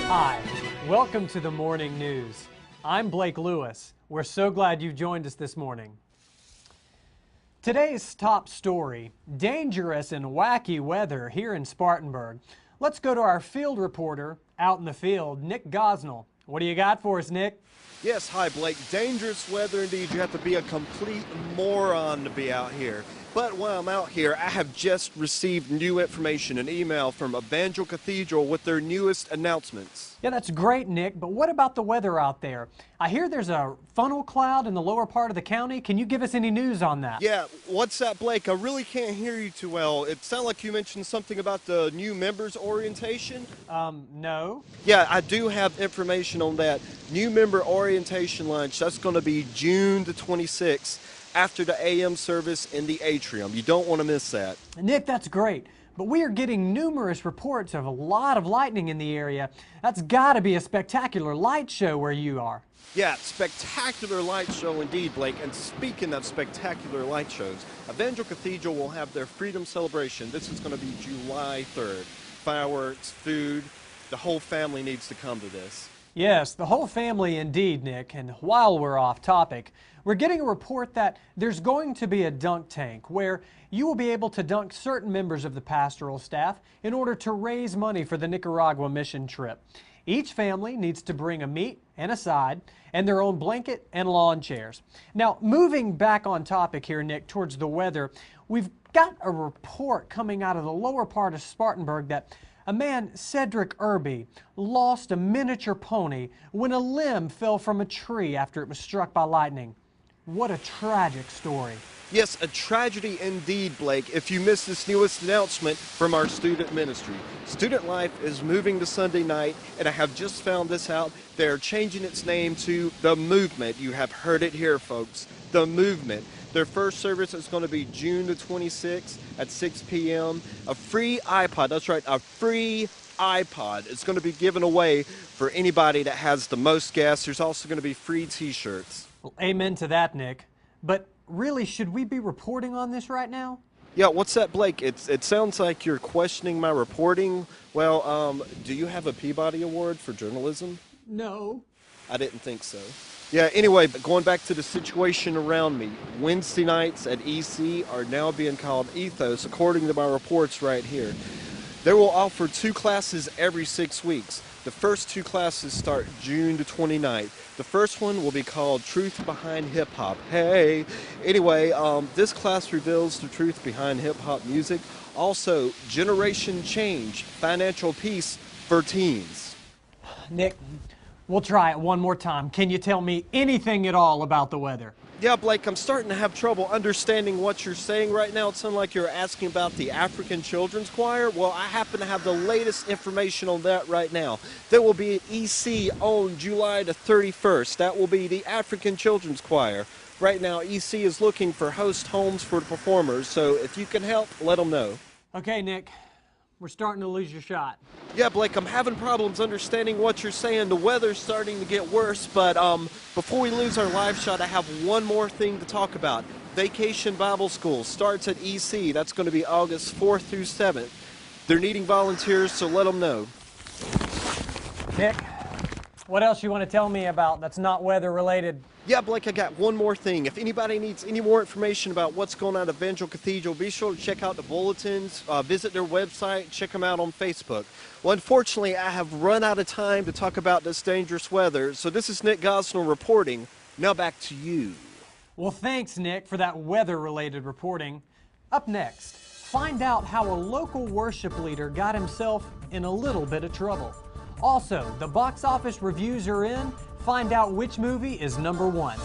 Hi, welcome to the Morning News. I'm Blake Lewis. We're so glad you've joined us this morning. Today's top story, dangerous and wacky weather here in Spartanburg. Let's go to our field reporter out in the field, Nick Gosnell. What do you got for us, Nick? Yes, hi Blake. Dangerous weather indeed. You have to be a complete moron to be out here. But while I'm out here, I have just received new information, an email from Evangel Cathedral with their newest announcements. Yeah, that's great, Nick, but what about the weather out there? I hear there's a funnel cloud in the lower part of the county. Can you give us any news on that? Yeah, what's that, Blake? I really can't hear you too well. It sounded like you mentioned something about the new members orientation. No. Yeah, I do have information on that. New member orientation lunch, that's going to be June the 26th after the AM service in the atrium. You don't want to miss that. Nick, that's great. But we are getting numerous reports of a lot of lightning in the area. That's got to be a spectacular light show where you are. Yeah, spectacular light show indeed, Blake. And speaking of spectacular light shows, Evangel Cathedral will have their Freedom Celebration. This is going to be July 3rd. Fireworks, food, the whole family needs to come to this. Yes, the whole family indeed, Nick. And while we're off topic, we're getting a report that there's going to be a dunk tank where you will be able to dunk certain members of the pastoral staff in order to raise money for the Nicaragua mission trip. Each family needs to bring a meat and a side and their own blanket and lawn chairs. Now, moving back on topic here, Nick, towards the weather, we've got a report coming out of the lower part of Spartanburg that a man, Cedric Irby, lost a miniature pony when a limb fell from a tree after it was struck by lightning. What a tragic story. Yes, a tragedy indeed, Blake, if you missed this newest announcement from our student ministry. Student Life is moving to Sunday night, and I have just found this out. They're changing its name to The Movement. You have heard it here, folks. The Movement. Their first service is going to be June the 26th at 6 p.m. A free iPod, that's right, a free iPod is going to be given away for anybody that has the most guests. There's also going to be free t-shirts. Well, amen to that, Nick. But really, should we be reporting on this right now? Yeah, what's that, Blake? It sounds like you're questioning my reporting. Well, do you have a Peabody Award for journalism? No. I didn't think so. Yeah, anyway, but going back to the situation around me, Wednesday nights at EC are now being called Ethos, according to my reports right here. They will offer 2 classes every 6 weeks. The first 2 classes start June the 29th. The first one will be called Truth Behind Hip Hop. Hey! Anyway, this class reveals the truth behind hip hop music. Also, Generation Change, Financial Peace for Teens. Nick, we'll try it one more time. Can you tell me anything at all about the weather? Yeah, Blake, I'm starting to have trouble understanding what you're saying right now. It sounds like you're asking about the African Children's Choir. Well, I happen to have the latest information on that right now. There will be an EC on July the 31st. That will be the African Children's Choir. Right now, EC is looking for host homes for the performers, so if you can help, let them know. Okay, Nick. We're starting to lose your shot. Yeah, Blake, I'm having problems understanding what you're saying. The weather's starting to get worse, but before we lose our live shot, I have one more thing to talk about. Vacation Bible School starts at EC. That's going to be August 4th through 7th. They're needing volunteers, so let them know. Nick, what else you want to tell me about that's not weather related? Yeah, Blake, I got one more thing. If anybody needs any more information about what's going on at Evangel Cathedral, be sure to check out the bulletins, visit their website, check them out on Facebook. Well, unfortunately, I have run out of time to talk about this dangerous weather, so this is Nick Gosnell reporting. Now back to you. Well, thanks, Nick, for that weather-related reporting. Up next, find out how a local worship leader got himself in a little bit of trouble. Also, the box office reviews are in. Find out which movie is #1.